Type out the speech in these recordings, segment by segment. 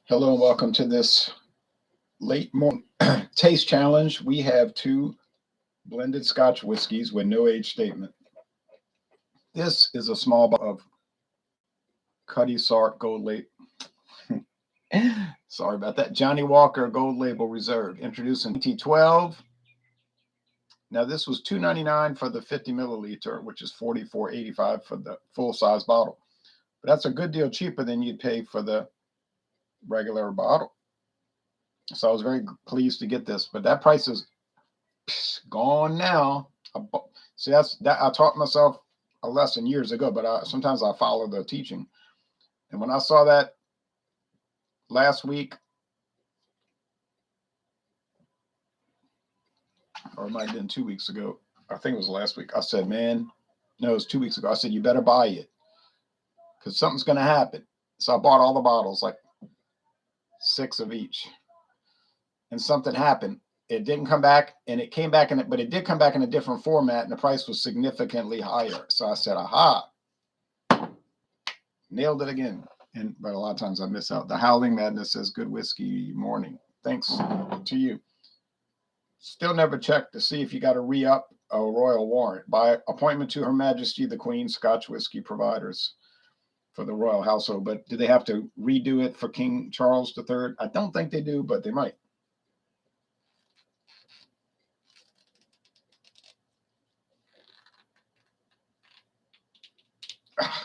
Hello and welcome to this late morning taste challenge. We have two blended Scotch whiskies with no age statement. This is a small bottle of Cutty Sark Gold Label. Sorry about that. Johnnie Walker Gold Label Reserve, introduced in 2012. Now this was $2.99 for the 50 milliliter, which is $44.85 for the full size bottle. But that's a good deal cheaper than you'd pay for the regular bottle. So I was very pleased to get this, but that price is gone now. See, that I taught myself a lesson years ago, but sometimes I follow the teaching. And when I saw that last week, or it might have been 2 weeks ago, I think it was last week, I said, man, no, it was 2 weeks ago. I said, you better buy it because something's going to happen. So I bought all the bottles, like 6 of each. And something happened. It didn't come back, and it came back but it did come back in a different format, and the price was significantly higher. So I said, aha, nailed it again. But a lot of times I miss out. The Howling Madness says, good whiskey morning. Thanks to you. Still never checked to see if you got to re-up a royal warrant by appointment to Her Majesty the Queen Scotch whiskey providers for the royal household. But do they have to redo it for King Charles III? I don't think they do, but they might.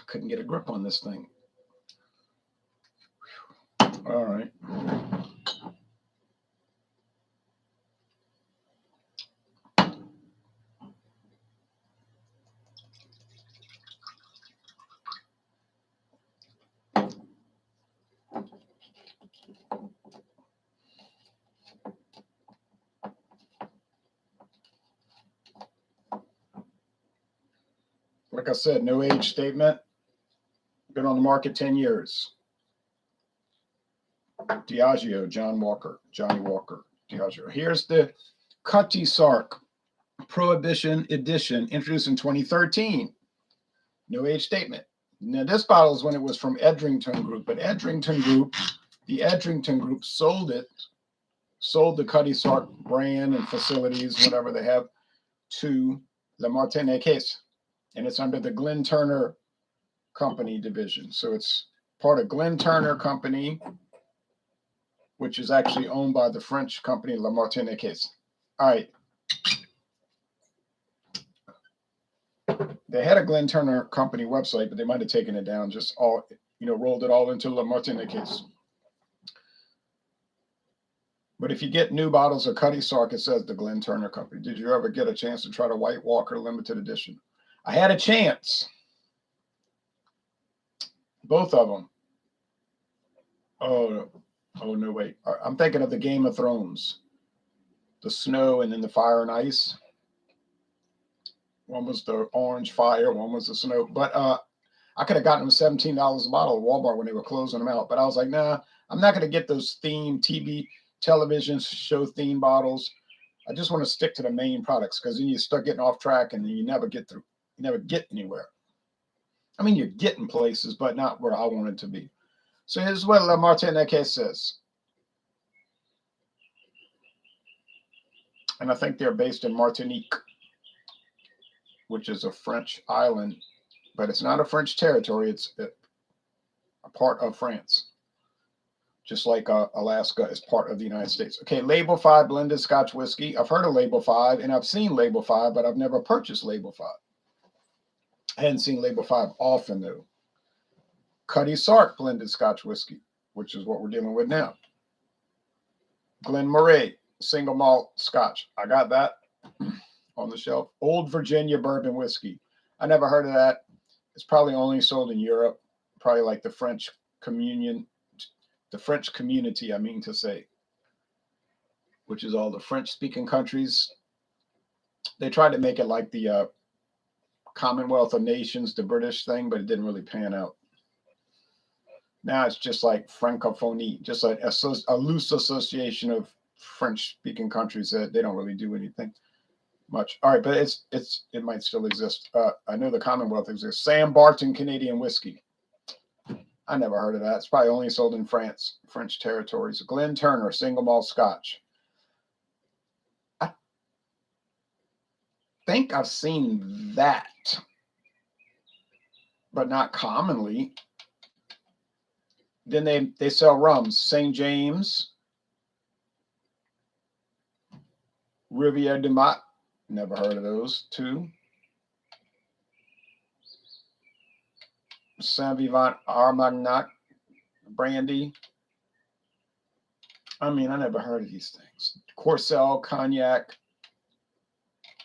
Couldn't get a grip on this thing. All right. Like I said, no age statement. Been on the market 10 years. Diageo, Johnnie Walker, Diageo. Here's the Cutty Sark Prohibition Edition, introduced in 2013. No age statement. Now, this bottle is when it was from Edrington Group, but the Edrington Group sold the Cutty Sark brand and facilities, whatever they have, to La Martiniquais. And it's under the Glen Turner Company division. So it's part of Glen Turner Company, which is actually owned by the French company La Martiniquais. All right. They had a Glen Turner Company website, but they might have taken it down, just all, rolled it all into La Martiniquais. But if you get new bottles of Cutty Sark, it says the Glen Turner Company. Did you ever get a chance to try the White Walker limited edition? I had a chance. Both of them. Oh no, wait. I'm thinking of the Game of Thrones. The snow and then the fire and ice. One was the orange fire, one was the snow. But I could have gotten them $17 a bottle at Walmart when they were closing them out. But I was like, nah, I'm not going to get those television show theme bottles. I just want to stick to the main products, because then you start getting off track and then you never get through. You never get anywhere. I mean, you're getting places, but not where I want it to be. So here's what La Martiniquais says. And I think they're based in Martinique, which is a French island, but it's not a French territory. It's a part of France, just like Alaska is part of the United States. Okay, Label 5 blended Scotch whiskey. I've heard of Label 5, and I've seen Label 5, but I've never purchased Label 5. I hadn't seen Label 5 often, though. Cutty Sark blended Scotch whiskey, which is what we're dealing with now. Glen Murray single malt Scotch. I got that on the shelf. Old Virginia bourbon whiskey. I never heard of that. It's probably only sold in Europe, probably like the French community, I mean to say, which is all the French-speaking countries. They tried to make it like the Commonwealth of Nations, the British thing, but it didn't really pan out. Now it's just like Francophonie, just like a loose association of French-speaking countries that they don't really do anything much. All right, but it might still exist. I know the Commonwealth exists. Sam Barton Canadian whiskey. I never heard of that. It's probably only sold in France, French territories. Glen Turner, single malt Scotch. I think I've seen that, but not commonly. Then they sell rums. St. James, Rivière du Mat. Never heard of those two. Saint Vivant Armagnac brandy. I mean, I never heard of these things. Corcel Cognac.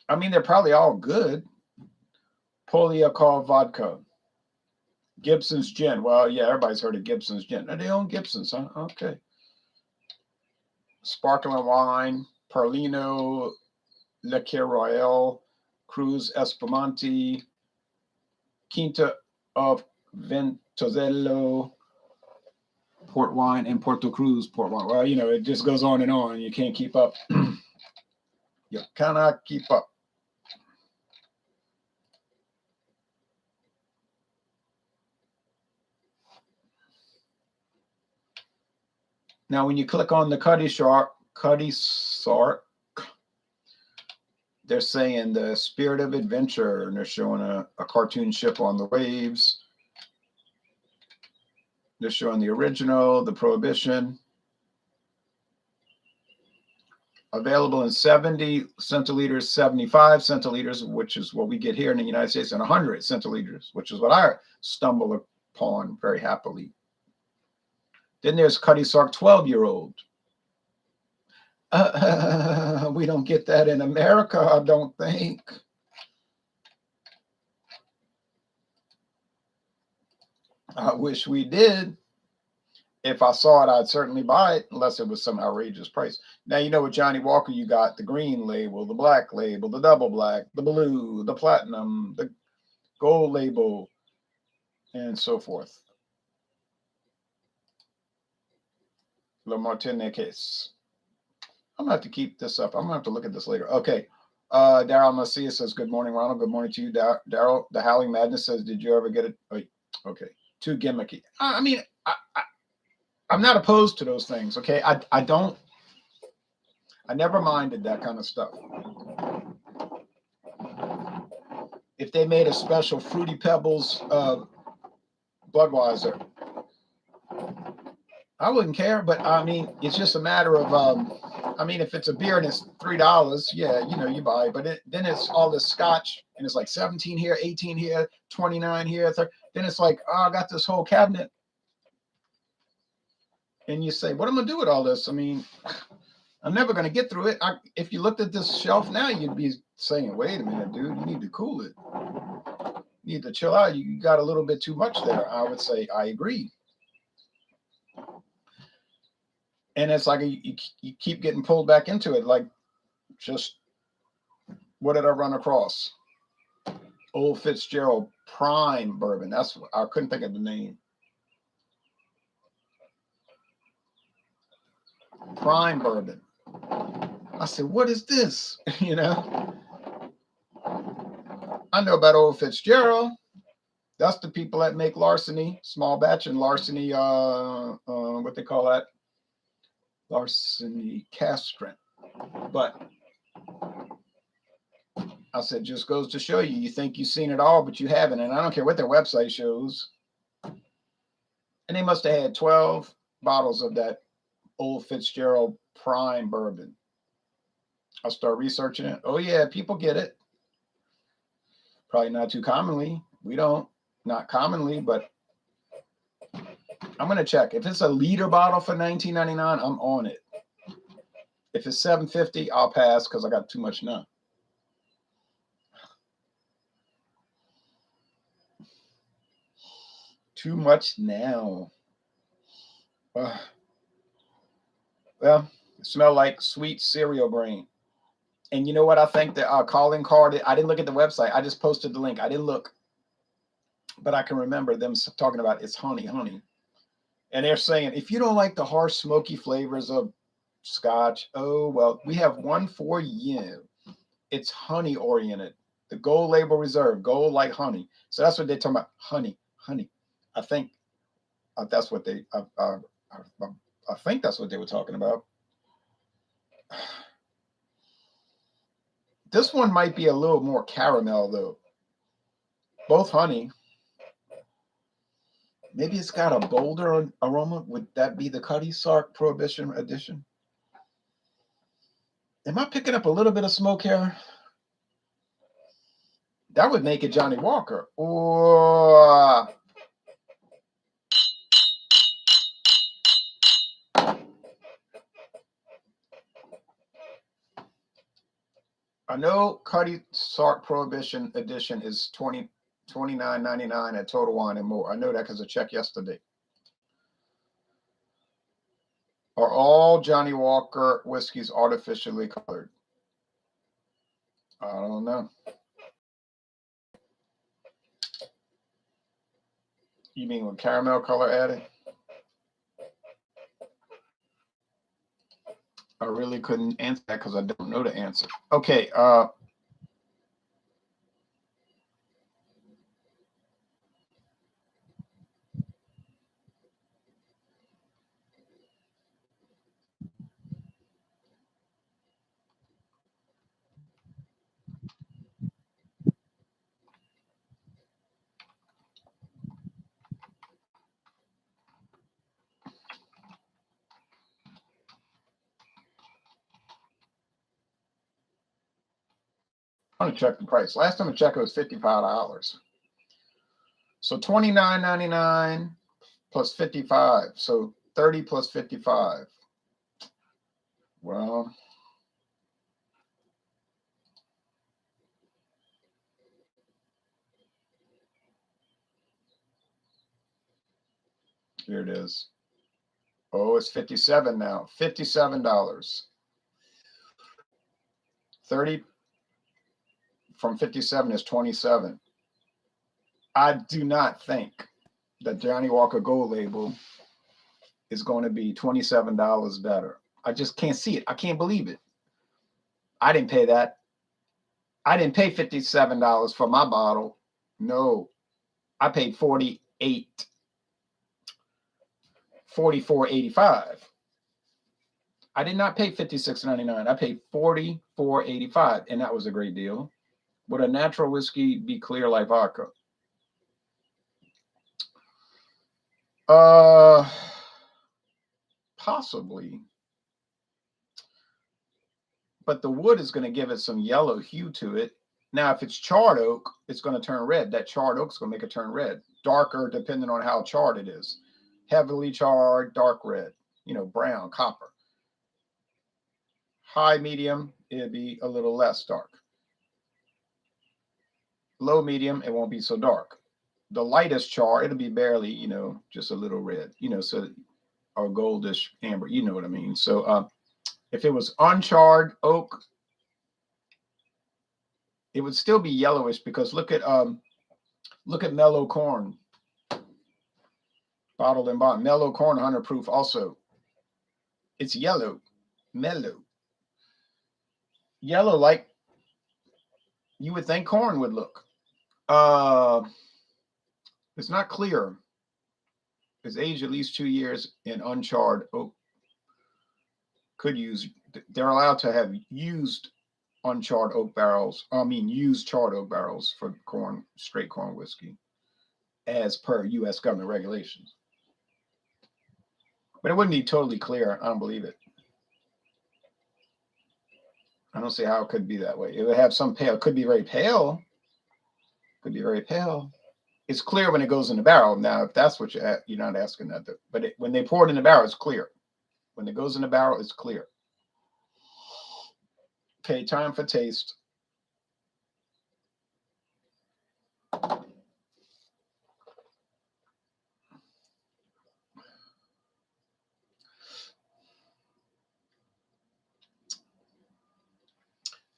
I mean, they're probably all good. Polyalcohol vodka. Gibson's gin. Well, yeah, everybody's heard of Gibson's gin. They own Gibson's, huh? Okay. Sparkling wine. Perlino, Liqueur Royale, Cruz Espumante, Quinta of Ventosello, port wine, and Porto Cruz port wine. Well, you know, it just goes on and on. You can't keep up. You cannot keep up. Now, when you click on the Cutty Sark, they're saying the spirit of adventure, and they're showing a cartoon ship on the waves. They're showing the original, the Prohibition. Available in 70 centiliters, 75 centiliters, which is what we get here in the United States, and 100 centiliters, which is what I stumble upon very happily. Then there's Cutty Sark 12-year-old. We don't get that in America, I don't think. I wish we did. If I saw it, I'd certainly buy it, unless it was some outrageous price. Now, you know, with Johnnie Walker, you got the green label, the black label, the double black, the blue, the platinum, the gold label, and so forth. Le Martiniquais. I'm going to have to keep this up. I'm going to have to look at this later. Okay. Daryl Macia says, good morning, Ronald. Good morning to you, Daryl. The Howling Madness says, did you ever get it? Oh, okay. Too gimmicky. I mean, I'm not opposed to those things, okay? I never minded that kind of stuff. If they made a special Fruity Pebbles Budweiser, I wouldn't care, but I mean, it's just a matter of, I mean, if it's a beer and it's $3, yeah, you know, you buy it, but then it's all this Scotch, and it's like 17 here, 18 here, 29 here, 30, then it's like, oh, I got this whole cabinet. And you say, what am I going to do with all this? I mean, I'm never going to get through it. If you looked at this shelf now, you'd be saying, wait a minute, dude, you need to cool it. You need to chill out. You got a little bit too much there. I would say, I agree. And it's like you keep getting pulled back into it. Like, just, what did I run across? Old Fitzgerald Prime Bourbon. That's what I couldn't think of the name. Prime Bourbon. I said, what is this? You know, I know about Old Fitzgerald. That's the people that make larceny, small batch, and larceny, what they call that? Larceny cask strength. But I said, just goes to show you, you think you've seen it all, but you haven't. And I don't care what their website shows. And they must have had 12 bottles of that Old Fitzgerald Prime Bourbon. I'll start researching it. Oh, yeah, people get it. Probably not too commonly. We don't. Not commonly, but I'm going to check. If it's a liter bottle for $19.99, I'm on it. If it's $7.50, I'll pass because I got too much now. Too much now. Well, it smells like sweet cereal grain. And you know what? I think the calling card, I didn't look at the website. I just posted the link. I didn't look. But I can remember them talking about it's honey. And they're saying, if you don't like the harsh, smoky flavors of Scotch, oh, well, we have one for you. It's honey oriented. The Gold Label Reserve, gold like honey. So that's what they're talking about. Honey. I think That's what they. I think that's what they were talking about. This one might be a little more caramel though. Both honey. Maybe it's got a bolder aroma. Would that be the Cutty Sark Prohibition Edition? Am I picking up a little bit of smoke here? That would make it Johnnie Walker. Or I know Cutty Sark Prohibition Edition is $29.99 at Total Wine and More. I know that because I checked yesterday. Are all Johnnie Walker whiskeys artificially colored? I don't know. You mean with caramel color added? I really couldn't answer that because I don't know the answer. Okay. I'm gonna check the price. Last time I checked, it was $55. So $29.99 plus 55. So 30 plus 55. Well, here it is. Oh, it's 57 now. $57. 30 from 57 is 27. I do not think that Johnnie Walker Gold Label is going to be $27 better. I just can't see it. I can't believe it. I didn't pay that. I didn't pay $57 for my bottle. No, I paid $44.85. I did not pay $56.99. I paid $44.85, and that was a great deal. Would a natural whiskey be clear like vodka? Possibly. But the wood is going to give it some yellow hue to it. Now, if it's charred oak, it's going to turn red. That charred oak is going to make it turn red. Darker, depending on how charred it is. Heavily charred, dark red. Brown, copper. High, medium, it'd be a little less dark. Low, medium, it won't be so dark. The lightest char, it'll be barely, just a little red, so, or goldish amber, you know what I mean. So if it was uncharred oak, it would still be yellowish because look at mellow corn, bottled and bond. Mellow corn, 100 proof also. It's yellow, mellow. Yellow like you would think corn would look. It's not clear. It's aged at least 2 years in uncharred oak. They're allowed to have used uncharred oak barrels. Used charred oak barrels for straight corn whiskey, as per U.S. government regulations. But it wouldn't be totally clear. I don't believe it. I don't see how it could be that way. It would have some pale. It could be very pale. Could be very pale. It's clear when it goes in the barrel. Now, if that's what you're not asking that. But when they pour it in the barrel, it's clear. When it goes in the barrel, it's clear. Okay, time for taste.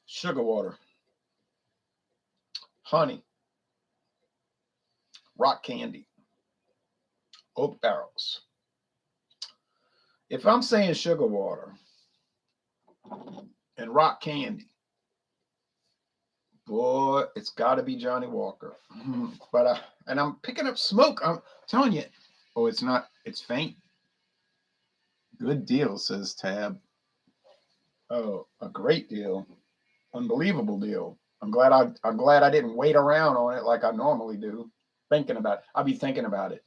Sugar water, honey, rock candy, oak barrels. If I'm saying sugar water and rock candy, boy, it's got to be Johnnie Walker. But and I'm picking up smoke. I'm telling you, Oh, it's not. It's faint. Good deal, says Tab. Oh, a great deal. Unbelievable deal. I'm glad I didn't wait around on it like I normally do, thinking about it. I'll be thinking about it.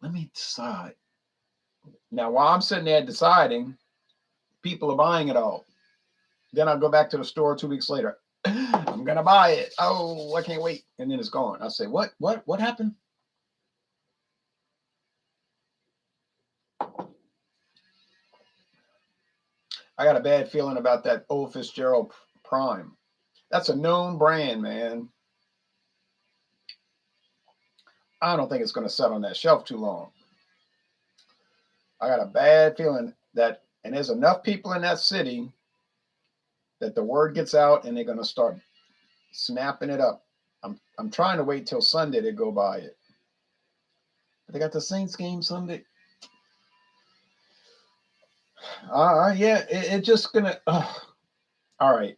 Let me decide. Now, while I'm sitting there deciding, people are buying it all. Then I'll go back to the store 2 weeks later. I'm gonna buy it. Oh, I can't wait. And then it's gone. I say, what happened? I got a bad feeling about that Old Fitzgerald Prime. That's a known brand, man. I don't think it's going to sit on that shelf too long. I got a bad feeling that, and there's enough people in that city that the word gets out and they're going to start snapping it up. I'm trying to wait till Sunday to go buy it. But they got the Saints game Sunday. Yeah, it's just gonna. All right.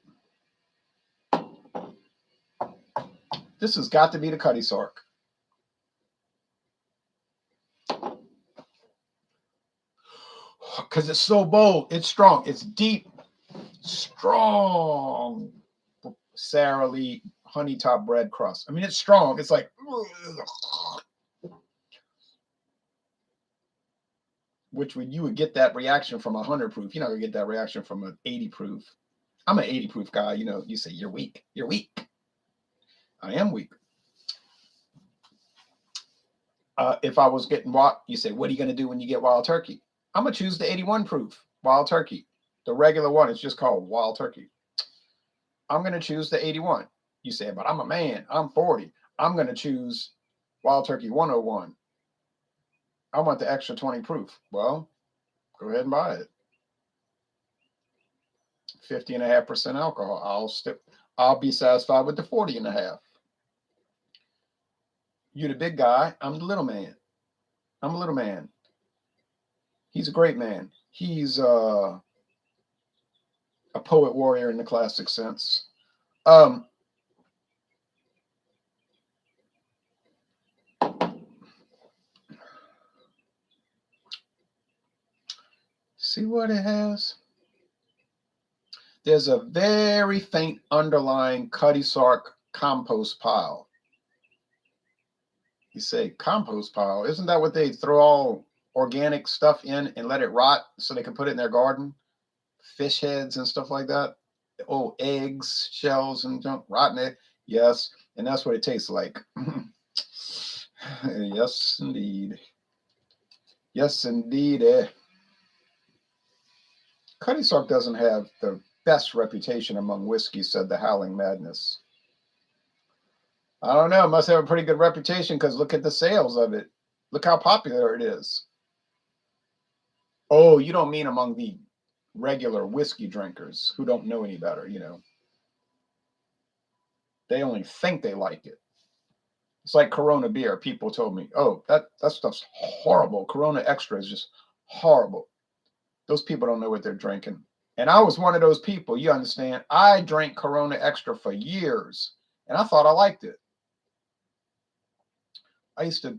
This has got to be the Cutty Sark. Because it's so bold. It's strong. It's deep. Strong. Sara Lee honey top bread crust. I mean, it's strong. It's like. Which you would get that reaction from 100 proof. You're not going to get that reaction from an 80 proof. I'm an 80 proof guy. You know, you say, you're weak. You're weak. I am weak. If I was getting wild, you say, what are you going to do when you get wild turkey? I'm going to choose the 81 proof wild turkey. The regular one is just called wild turkey. I'm going to choose the 81. You say, but I'm a man. I'm 40. I'm going to choose wild turkey 101. I want the extra 20 proof. Well, go ahead and buy it. 50.5% alcohol. I'll be satisfied with the 40.5. You're the big guy. I'm the little man. I'm a little man. He's a great man. He's a poet warrior in the classic sense. See what it has? There's a very faint underlying Cutty Sark compost pile. You say compost pile? Isn't that what they throw all organic stuff in and let it rot so they can put it in their garden? Fish heads and stuff like that. Oh, eggs, shells, and junk, rotten egg. Yes, and that's what it tastes like. Yes, indeed. Yes, indeed. Cutty Sark doesn't have the best reputation among whiskeys, said the Howling Madness. I don't know. It must have a pretty good reputation because look at the sales of it. Look how popular it is. Oh, you don't mean among the regular whiskey drinkers who don't know any better, you know. They only think they like it. It's like Corona beer. People told me, oh, that stuff's horrible. Corona Extra is just horrible. Those people don't know what they're drinking. And I was one of those people, you understand. I drank Corona Extra for years, and I thought I liked it.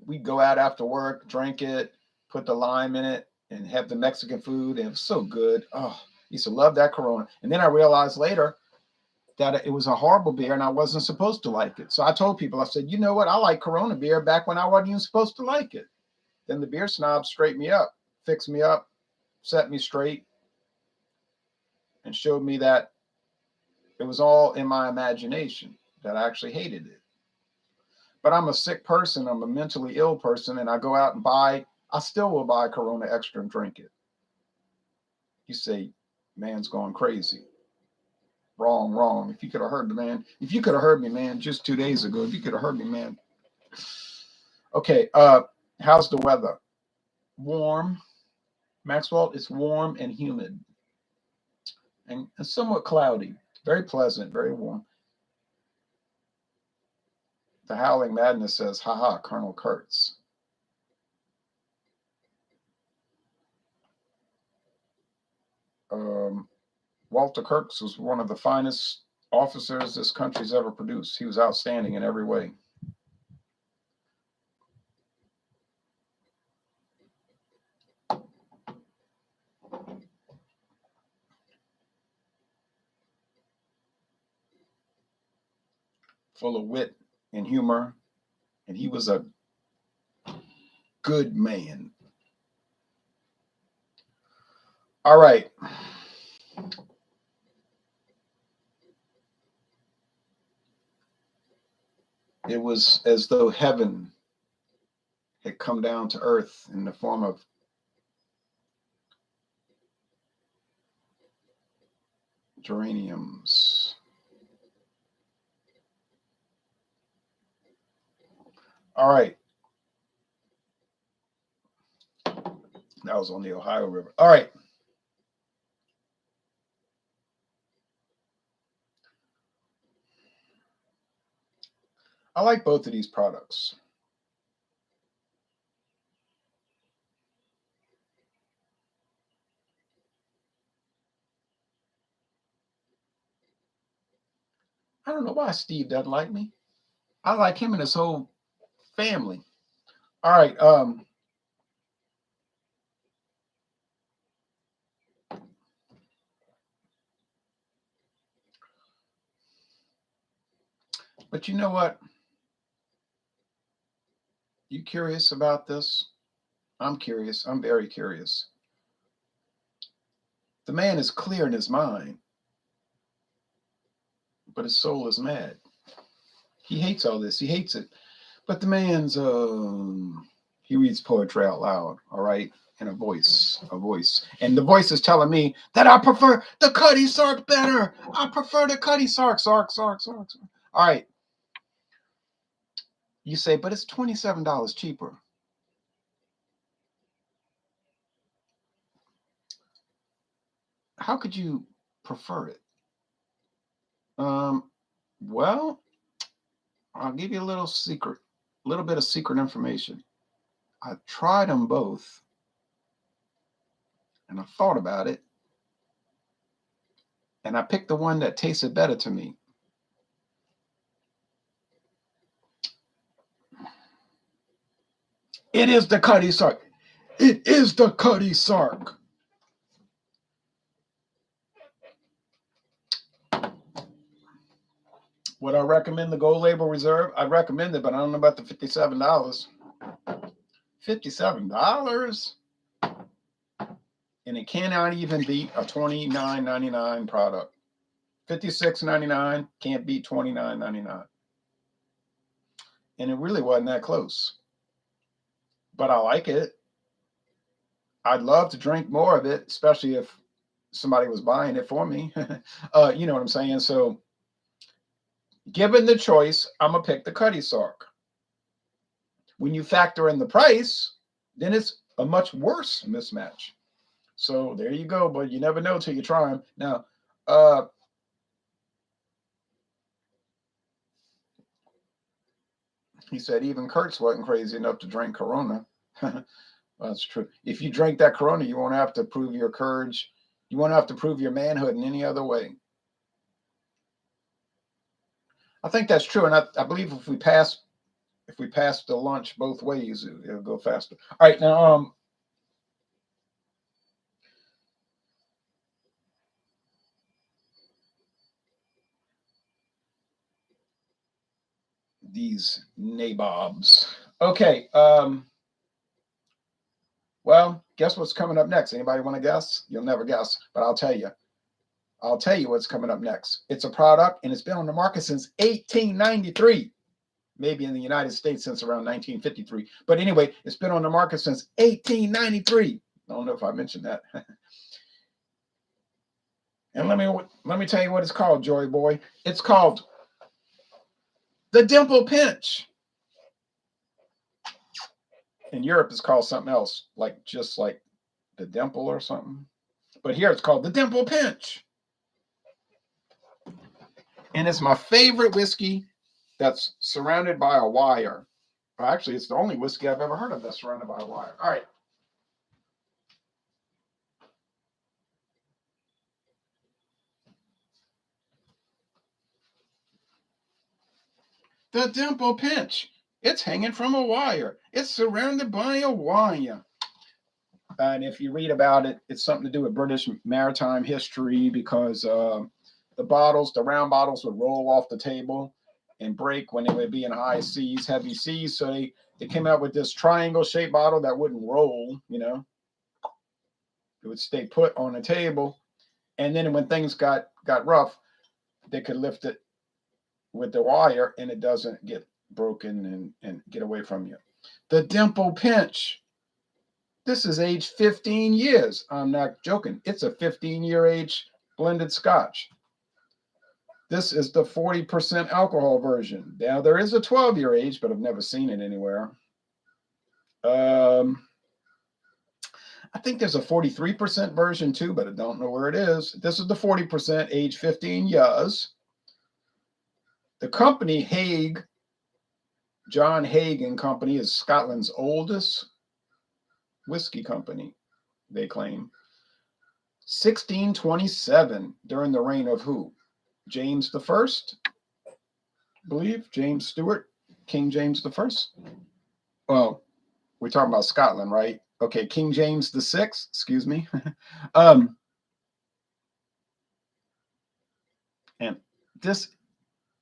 We'd go out after work, drink it, put the lime in it, and have the Mexican food, and it was so good. Oh, I used to love that Corona. And then I realized later that it was a horrible beer, and I wasn't supposed to like it. So I told people, I said, you know what? I like Corona beer back when I wasn't even supposed to like it. Then the beer snob straightened me up, fixed me up, set me straight, and showed me that it was all in my imagination, that I actually hated it. But I'm a sick person. I'm a mentally ill person, and I go out and I still will buy Corona Extra and drink it. You say, man's going crazy. Wrong. If you could have heard me, man, just 2 days ago, if you could have heard me, man. Okay, how's the weather? Warm. Maxwell, it's warm and humid. And somewhat cloudy. Very pleasant, very warm. The Howling Madness says, haha, Colonel Kurtz. Walter Kurtz was one of the finest officers this country's ever produced. He was outstanding in every way. full of wit and humor, and he was a good man. All right. It was as though heaven had come down to earth in the form of geraniums. All right. That was on the Ohio River. All right. I like both of these products. I don't know why Steve doesn't like me. I like him and his whole family. All right. But you know what? You curious about this? I'm curious. I'm very curious. The man is clear in his mind, but his soul is mad. He hates all this. He hates it. But the man's he reads poetry out loud, all right, in a voice. And the voice is telling me that I prefer the Cutty Sark better. I prefer the Cutty Sark. Sark. All right. You say, but it's $27 cheaper. How could you prefer it? Well, I'll give you a little bit of secret information. I tried them both and I thought about it and I picked the one that tasted better to me. It is the Cutty Sark. It is the Cutty Sark. Would I recommend the Gold Label Reserve? I'd recommend it, but I don't know about the $57. $57? And it cannot even beat a $29.99 product. $56.99 can't beat $29.99. And it really wasn't that close. But I like it. I'd love to drink more of it, especially if somebody was buying it for me. You know what I'm saying? So, given the choice, I'm going to pick the Cutty Sark. When you factor in the price, then it's a much worse mismatch. So there you go, but you never know till you try them. Now, he said even Kurtz wasn't crazy enough to drink Corona. That's true. If you drink that Corona, you won't have to prove your courage. You won't have to prove your manhood in any other way. I think that's true, and I believe if we pass the lunch both ways, it'll go faster. All right, now these nabobs. Okay. Well, guess what's coming up next? Anybody want to guess? You'll never guess, but I'll tell you. I'll tell you what's coming up next. It's a product, and it's been on the market since 1893. Maybe in the United States since around 1953. But anyway, it's been on the market since 1893. I don't know if I mentioned that. And let me tell you what it's called, Joy Boy. It's called the Dimple Pinch. In Europe, it's called something else, just like the dimple or something. But here it's called the Dimple Pinch. And it's my favorite whiskey that's surrounded by a wire. Actually, it's the only whiskey I've ever heard of that's surrounded by a wire. All right. The Dimple Pinch. It's hanging from a wire. It's surrounded by a wire. And if you read about it, it's something to do with British maritime history because the round bottles would roll off the table. and break when they would be in high seas, heavy seas. So they came out with this triangle shaped bottle that wouldn't roll, you know, it would stay put on the table. And then when things got rough, they could lift it with the wire and it doesn't get broken and get away from you. The Dimple Pinch. This is aged 15 years. I'm not joking. It's a 15-year age blended Scotch. This is the 40% alcohol version. Now, there is a 12-year age, but I've never seen it anywhere. I think there's a 43% version too, but I don't know where it is. This is the 40%, age 15 years. The company, Haig, John Haig and Company, is Scotland's oldest whiskey company, they claim. 1627, during the reign of who? James the First, I believe. James Stewart, King James the First. Well, we're talking about Scotland, right? Okay, King James the Sixth, excuse me. And this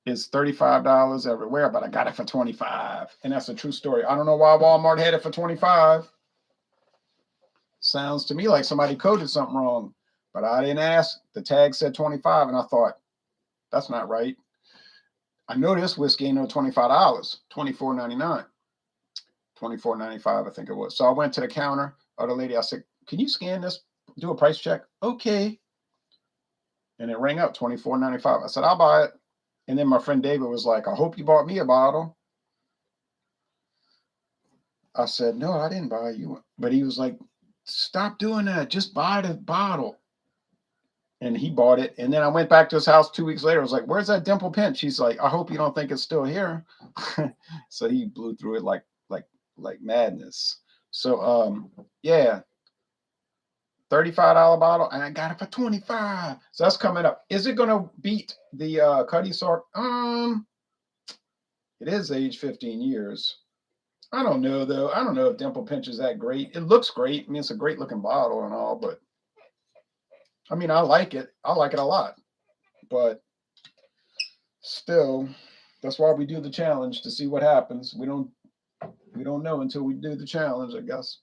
is $35 everywhere, but I got it for $25. And that's a true story. I don't know why Walmart had it for $25. Sounds to me like somebody coded something wrong, but I didn't ask. The tag said 25, and I thought, that's not right. I know this whiskey ain't no $25, $24.99, $24.95, I think it was. So I went to the counter, or the lady, I said, can you scan this, do a price check? Okay. And it rang up, $24.95. I said, I'll buy it. And then my friend David was like, I hope you bought me a bottle. I said, no, I didn't buy you one. But he was like, stop doing that. Just buy the bottle. And he bought it. And then I went back to his house 2 weeks later. I was like, where's that Dimple Pinch? He's like, I hope you don't think it's still here. So he blew through it like madness. So yeah, $35 bottle, and I got it for $25. So that's coming up. Is it gonna beat the Cutty Sark? It is age 15 years. I don't know though. I don't know if Dimple Pinch is that great. It looks great. I mean, it's a great looking bottle and all, but I mean, I like it. I like it a lot. But still, that's why we do the challenge, to see what happens. We don't know until we do the challenge, I guess.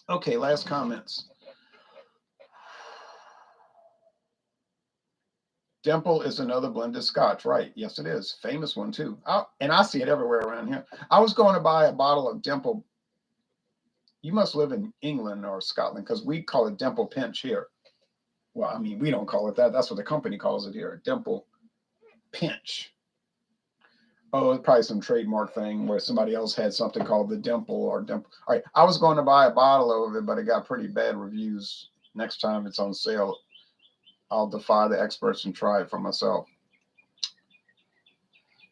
Okay, last comments. Dimple is another blended Scotch, right? Yes, it is. Famous one too. And I see it everywhere around here. I was going to buy a bottle of Dimple. You must live in England or Scotland, because we call it Dimple Pinch here. Well, I mean, we don't call it that. That's what the company calls it here, Dimple Pinch. Oh, it's probably some trademark thing where somebody else had something called the Dimple or Dimple. All right, I was going to buy a bottle of it, but it got pretty bad reviews. Next time it's on sale, I'll defy the experts and try it for myself.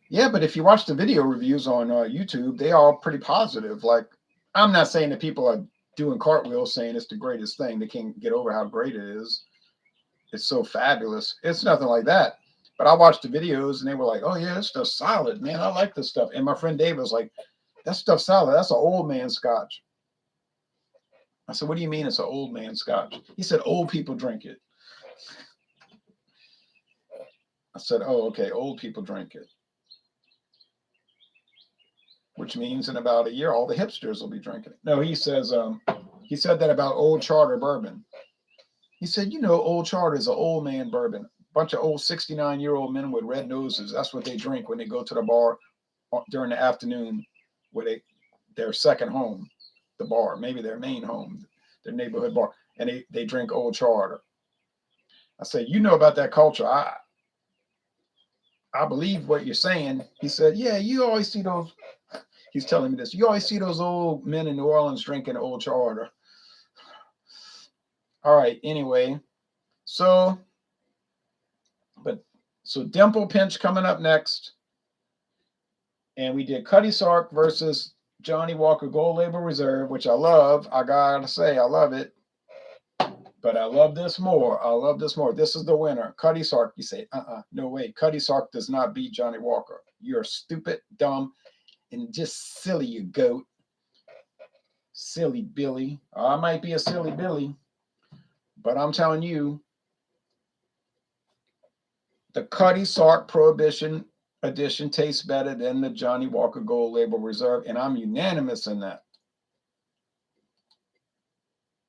Yeah, but if you watch the video reviews on YouTube, they all pretty positive. Like, I'm not saying that people are doing cartwheels saying it's the greatest thing. They can't get over how great it is. It's so fabulous. It's nothing like that. But I watched the videos and they were like, oh yeah, this stuff's solid, man. I like this stuff. And my friend Dave was like, that stuff's solid. That's an old man Scotch. I said, what do you mean it's an old man Scotch? He said, old people drink it. I said, oh, okay, old people drink it. Which means in about a year, all the hipsters will be drinking it. No, he says, he said that about Old Charter bourbon. He said, you know, Old Charter is an old man bourbon. Bunch of old 69-year-old men with red noses. That's what they drink when they go to the bar during the afternoon, where their second home, the bar, maybe their main home, their neighborhood bar, and they drink Old Charter. I said, you know about that culture. I believe what you're saying. He said, yeah, you always see those. He's telling me this. You always see those old men in New Orleans drinking Old Charter. All right. Anyway, so Dimple Pinch coming up next. And we did Cutty Sark versus Johnnie Walker Gold Label Reserve, which I love. I gotta say, I love it. But I love this more. I love this more. This is the winner. Cutty Sark. You say, no way. Cutty Sark does not beat Johnnie Walker. You're stupid, dumb, and just silly, you goat. Silly Billy. I might be a silly Billy, but I'm telling you, the Cutty Sark Prohibition Edition tastes better than the Johnnie Walker Gold Label Reserve, and I'm unanimous in that.